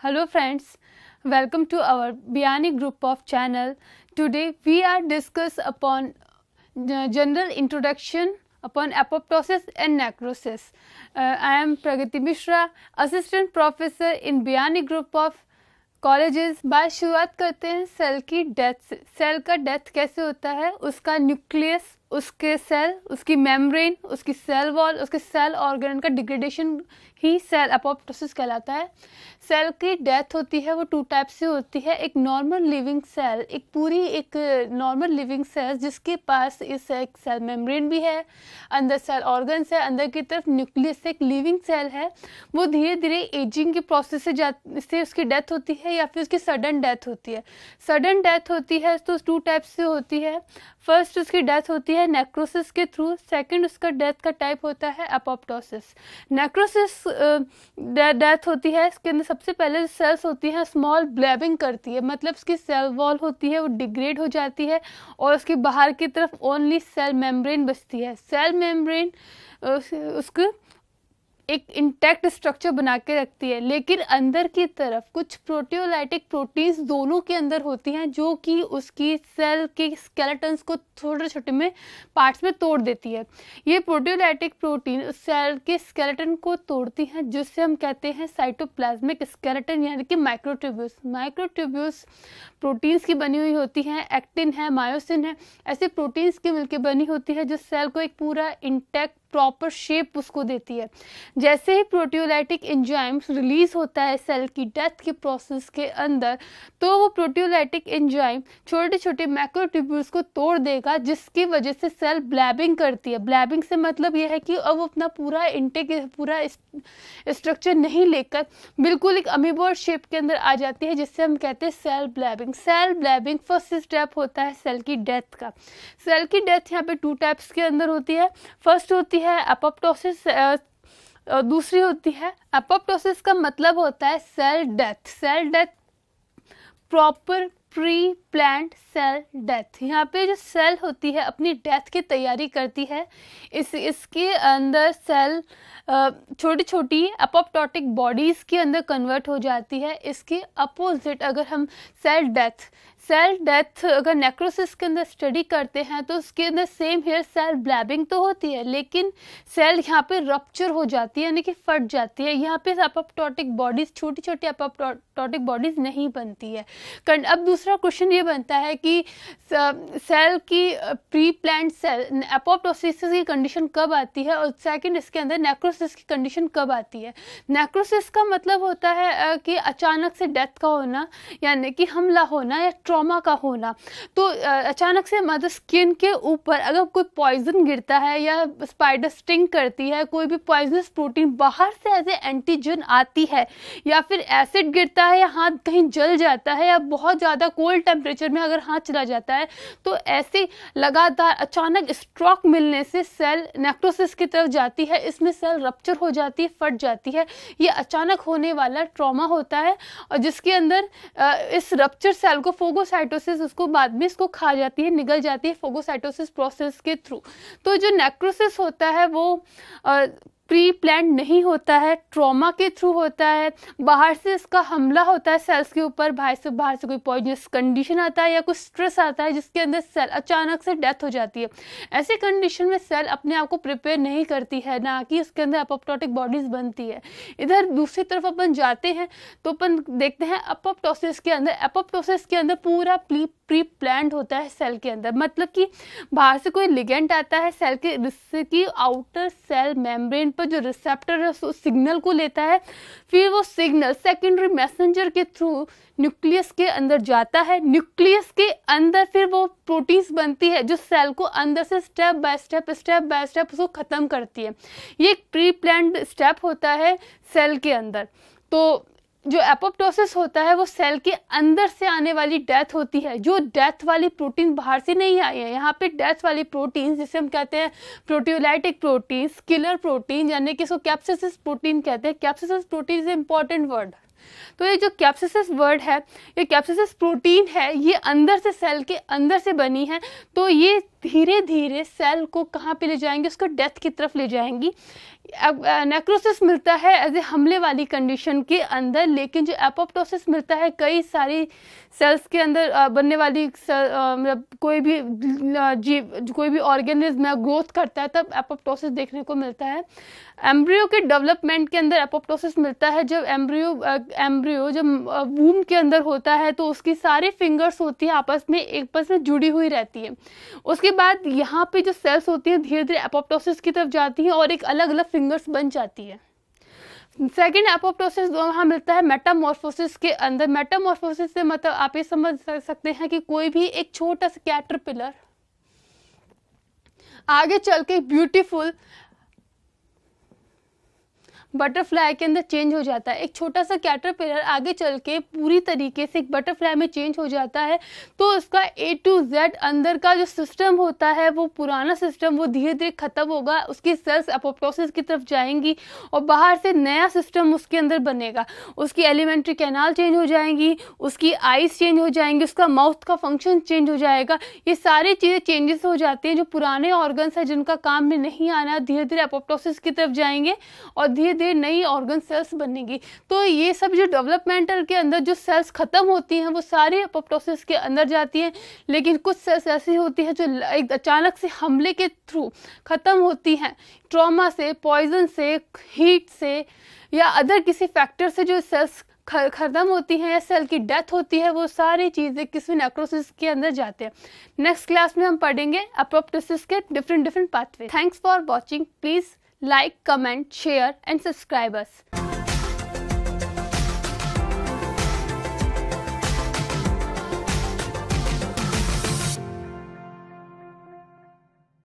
Hello friends, welcome to our Biani group of channel. Today we are discuss upon general introduction upon apoptosis and necrosis. I am Pragati Mishra, assistant professor in Biani group of colleges. बात शुरुआत करते हैं cell की death से। Cell का death कैसे होता है, उसका न्यूक्लियस, उसके सेल, उसकी मेम्ब्रेन, उसकी सेल वॉल, उसके सेल ऑर्गन का डिग्रेडेशन ही सेल एपोप्टोसिस कहलाता है। सेल की डेथ होती है वो टू टाइप से होती है। एक नॉर्मल लिविंग सेल, एक नॉर्मल लिविंग सेल जिसके पास इस एक सेल मेम्ब्रेन भी है, अंदर सेल ऑर्गन्स है, अंदर की तरफ न्यूक्लियस एक लिविंग सेल है। वो धीरे धीरे एजिंग के प्रोसेस से उसकी डेथ होती है या फिर उसकी सडन डेथ होती है। सडन डेथ होती है तो टू टाइप से होती है। फर्स्ट उसकी डेथ होती है नेक्रोसिस के थ्रू, सेकंड उसका डेथ का टाइप होता है एपोप्टोसिस। नेक्रोसिस डेथ होती है, इसके अंदर सबसे पहले सेल्स होती हैं स्मॉल ब्लैबिंग करती है, मतलब उसकी सेल वॉल होती है वो डिग्रेड हो जाती है और उसके बाहर की तरफ ओनली सेल मेम्ब्रेन बचती है। सेल मेम्ब्रेन उसको एक इंटैक्ट स्ट्रक्चर बना के रखती है, लेकिन अंदर की तरफ कुछ प्रोटियोलाइटिक प्रोटीन्स दोनों के अंदर होती हैं जो कि उसकी सेल के स्केलेटन्स को छोटे छोटे में पार्ट्स में तोड़ देती है। ये प्रोटियोलाइटिक प्रोटीन उस सेल के स्केलेटन को तोड़ती हैं, जिससे हम कहते हैं साइटोप्लाज्मिक स्केलेटन यानी कि माइक्रोट्यूब्यूल्स। माइक्रोट्यूब्यूल्स प्रोटीन्स की बनी हुई होती हैं, एक्टिन है, मायोसिन है, ऐसे प्रोटीन्स की मिलकर बनी होती है जो सेल को एक पूरा इंटैक्ट प्रॉपर शेप उसको देती है। जैसे ही प्रोटियोलाइटिक एंजाइम्स रिलीज होता है सेल की डेथ के प्रोसेस के अंदर, तो वो प्रोटियोलाइटिक एंजाइम छोटे छोटे मैक्रोट्यूब्यूल्स को तोड़ देगा, जिसकी वजह से सेल ब्लैबिंग करती है। ब्लैबिंग से मतलब यह है कि अब वो अपना पूरा इंटेक पूरा स्ट्रक्चर नहीं लेकर बिल्कुल एक अमीबोइड शेप के अंदर आ जाती है, जिससे हम कहते हैं सेल ब्लैबिंग। सेल ब्लैबिंग फर्स्ट स्टेप होता है सेल की डेथ का। सेल की डेथ यहाँ पे टू टाइप्स के अंदर होती है। फर्स्ट होती है एपोप्टोसिस, दूसरी होती है एपोप्टोसिस का मतलब होता है cell death. Cell death proper pre planned cell death. यहाँ पे जो सेल होती है अपनी डेथ की तैयारी करती है। इसके अंदर सेल छोटी छोटी एपोप्टोटिक बॉडीज़ के अंदर कन्वर्ट हो जाती है। इसके अपोजिट अगर हम सेल डेथ अगर नेक्रोसिस के अंदर स्टडी करते हैं तो उसके अंदर सेम हेयर सेल ब्लैबिंग तो होती है, लेकिन सेल यहाँ पे रप्चर हो जाती है यानी कि फट जाती है। यहाँ पे एपोप्टोटिक बॉडीज़, छोटी छोटी एपोप्टोटिक बॉडीज़ नहीं बनती है। अब दूसरा क्वेश्चन ये बनता है कि सेल की प्री प्लान्ड सेल एपोप्टोसिस की कंडीशन कब आती है और सेकंड इसके अंदर नेक्रोसिस की कंडीशन कब आती है। नेक्रोसिस का मतलब होता है कि अचानक से डेथ का होना, यानी कि हमला होना या ट्रॉमा का होना। तो अचानक से मतलब स्किन के ऊपर अगर कोई पॉइजन गिरता है या स्पाइडर स्टिंग करती है, कोई भी पॉइजनस प्रोटीन बाहर से एज ए एंटीजन आती है, या फिर एसिड गिरता है या हाथ कहीं जल जाता है, या बहुत ज़्यादा कोल्ड टेम्परेचर में अगर हाथ चला जाता है, तो ऐसे लगातार अचानक स्ट्रोक मिलने से सेल नेक्रोसिस की तरफ जाती है। इसमें सेल रप्चर हो जाती है, फट जाती है। ये अचानक होने वाला ट्रॉमा होता है और जिसके अंदर इस रप्चर सेल को फोगोसाइटोसिस उसको बाद में इसको खा जाती है, निगल जाती है फोगोसाइटोसिस प्रोसेस के थ्रू। तो जो नेक्रोसिस होता है वो प्री प्लान्ड नहीं होता है, ट्रॉमा के थ्रू होता है। बाहर से इसका हमला होता है सेल्स के ऊपर, बाहर से कोई पॉइजनस कंडीशन आता है या कुछ स्ट्रेस आता है जिसके अंदर सेल अचानक से डेथ हो जाती है। ऐसे कंडीशन में सेल अपने आप को प्रिपेयर नहीं करती है, ना कि उसके अंदर एपोप्टोटिक बॉडीज बनती है। इधर दूसरी तरफ अपन जाते हैं तो अपन देखते हैं एपोप्टोसिस के अंदर। एपोप्टोसिस के अंदर पूरा प्री प्लान्ड होता है सेल के अंदर, मतलब कि बाहर से कोई लिगेंड आता है सेल के, जिससे कि आउटर सेल मेम्ब्रेन पर जो रिसेप्टर है उस सिग्नल को लेता है, फिर वो सिग्नल सेकेंडरी मैसेंजर के थ्रू न्यूक्लियस के अंदर जाता है। न्यूक्लियस के अंदर फिर वो प्रोटीन्स बनती है जो सेल को अंदर से स्टेप बाय स्टेप उसको ख़त्म करती है। ये एक प्री प्लान्ड स्टेप होता है सेल के अंदर। तो जो एपोप्टोसिस होता है वो सेल के अंदर से आने वाली डेथ होती है। जो डेथ वाली प्रोटीन बाहर से नहीं आई है, यहाँ पे डेथ वाली प्रोटीन जिसे हम कहते हैं प्रोटियोलाइटिक प्रोटीन, किलर प्रोटीन, यानी कि इसको कैप्सिसिस प्रोटीन कहते हैं। कैप्सिसिस प्रोटीन इज इंपॉर्टेंट वर्ड। तो ये जो कैप्सिसिस वर्ड है, ये कैप्सिसिस प्रोटीन है, ये अंदर से सेल के अंदर से बनी है। तो ये धीरे धीरे सेल को कहाँ पे ले जाएंगी, उसको डेथ की तरफ ले जाएंगी। नेक्रोसिस मिलता है एज ए हमले वाली कंडीशन के अंदर, लेकिन जो एपोप्टोसिस मिलता है कई सारी सेल्स के अंदर बनने वाली मतलब कोई भी जीव, कोई भी ऑर्गेनिज्म ग्रोथ करता है तब एपोप्टोसिस देखने को मिलता है। एम्ब्रियो के डेवलपमेंट के अंदर एपोप्टोसिस मिलता है। जब एम्ब्रियो जब वूम के अंदर होता है तो उसकी सारी फिंगर्स होती है आपस में जुड़ी हुई रहती है। उसके बाद यहाँ पे जो सेल्स होती हैं धीरे धीरे एपोप्टोसिस की तरफ जाती हैं और एक अलग अलग फिंगर्स बन जाती है। सेकेंड एपोप्टोसिस वहाँ मिलता है मेटामॉर्फोसिस के अंदर। मेटामॉर्फोसिस से मतलब आप ये समझ सकते हैं कि कोई भी एक छोटा सा कैटरपिलर आगे चल के ब्यूटीफुल बटरफ्लाई के अंदर चेंज हो जाता है। एक छोटा सा कैटरपिलर आगे चल के पूरी तरीके से एक बटरफ्लाई में चेंज हो जाता है, तो उसका A to Z अंदर का जो सिस्टम होता है वो पुराना सिस्टम वो धीरे धीरे खत्म होगा, उसकी सेल्स एपोप्टोसिस की तरफ जाएंगी और बाहर से नया सिस्टम उसके अंदर बनेगा। उसकी एलिमेंट्री कैनाल चेंज हो जाएंगी, उसकी आईज चेंज हो जाएंगी, उसका माउथ का फंक्शन चेंज हो जाएगा। ये सारी चीज़ें चेंजेस हो जाती हैं। जो पुराने ऑर्गन्स हैं जिनका काम में नहीं आना धीरे धीरे एपोप्टोसिस की तरफ जाएंगे और धीरे धीरे नई ऑर्गन सेल्स बनेंगी। तो ये सब जो डेवलपमेंटल के अंदर जो सेल्स खत्म होती हैं वो सारी एपोप्टोसिस के अंदर जाती हैं, लेकिन कुछ सेल्स ऐसी होती हैं जो एक अचानक से हमले के थ्रू खत्म होती हैं, ट्रॉमा से, पॉइजन से, हीट से या अदर किसी फैक्टर से जो सेल्स खत्म होती हैं या सेल की डेथ होती है, वो सारी चीज़ें किसी नेक्रोसिस के अंदर जाते हैं। नेक्स्ट क्लास में हम पढ़ेंगे एपोप्टोसिस के different pathway. Thanks for watching. Please like, comment, share and subscribe us.